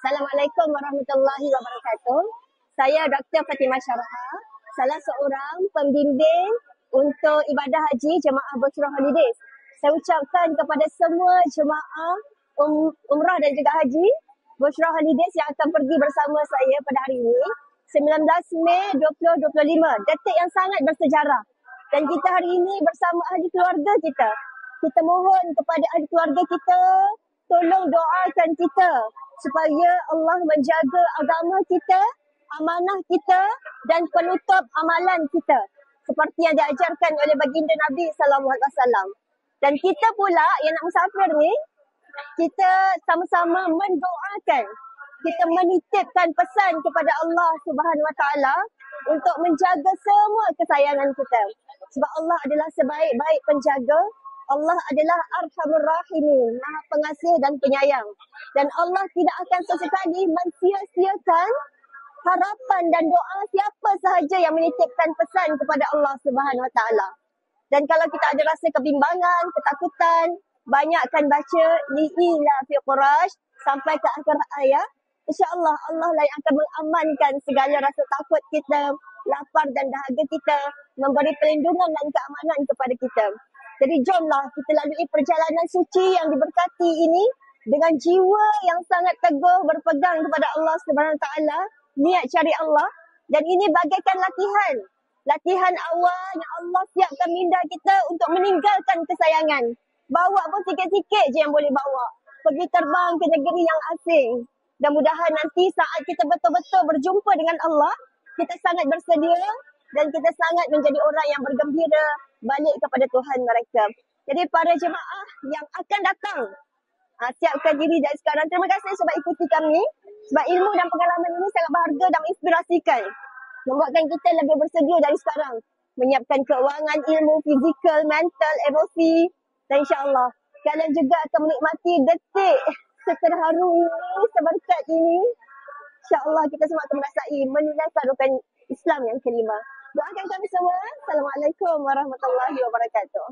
Assalamualaikum warahmatullahi wabarakatuh. Saya Dr. Fatimah Syaraha, salah seorang pembimbing untuk ibadah haji jemaah Bushra Holidays. Saya ucapkan kepada semua jemaah umrah dan juga haji Bushra Holidays yang akan pergi bersama saya pada hari ini, 19 Mei 2025, detik yang sangat bersejarah. Dan kita hari ini bersama ahli keluarga kita. Kita mohon kepada ahli keluarga kita, tolong doakan kita supaya Allah menjaga agama kita, amanah kita dan penutup amalan kita seperti yang diajarkan oleh baginda Nabi sallallahu alaihi wasallam. Dan kita pula yang nak musafir ni, kita sama-sama mendoakan, kita menitipkan pesan kepada Allah Subhanahu Wa Taala untuk menjaga semua kesayangan kita. Sebab Allah adalah sebaik-baik penjaga. Allah adalah Arhamur Rahimin, Maha Pengasih dan Penyayang. Dan Allah tidak akan sesekali mensia-siakan harapan dan doa siapa sahaja yang menitipkan pesan kepada Allah Subhanahu Wa Taala. Dan kalau kita ada rasa kebimbangan, ketakutan, banyakkan baca Li'ila fi Quraish sampai ke akhir ayat. InsyaAllah Allah lah yang akan mengamankan segala rasa takut kita, lapar dan dahaga kita, memberi perlindungan dan keamanan kepada kita. Jadi jomlah kita lalui perjalanan suci yang diberkati ini dengan jiwa yang sangat teguh berpegang kepada Allah Subhanahu Wa Taala, niat cari Allah. Dan ini bagaikan latihan awal yang Allah siapkan minda kita untuk meninggalkan kesayangan. Bawa pun sikit-sikit je yang boleh bawa. Pergi terbang ke negeri yang asing. Dan mudahan nanti saat kita betul-betul berjumpa dengan Allah, kita sangat bersedia dan kita sangat menjadi orang yang bergembira balik kepada Tuhan mereka. Jadi para jemaah yang akan datang, siapkan diri dari sekarang. Terima kasih sebab ikuti kami. Sebab ilmu dan pengalaman ini sangat berharga dan menginspirasikan. Membuatkan kita lebih bersedia dari sekarang. Menyiapkan keuangan, ilmu, fizikal, mental, emosi. Dan insyaAllah kalian juga akan menikmati detik seterharu ini, seberkat ini. InsyaAllah kita semua akan merasai menunaikan rukun Islam yang kelima. Doakan kami semua. Assalamualaikum warahmatullahi wabarakatuh.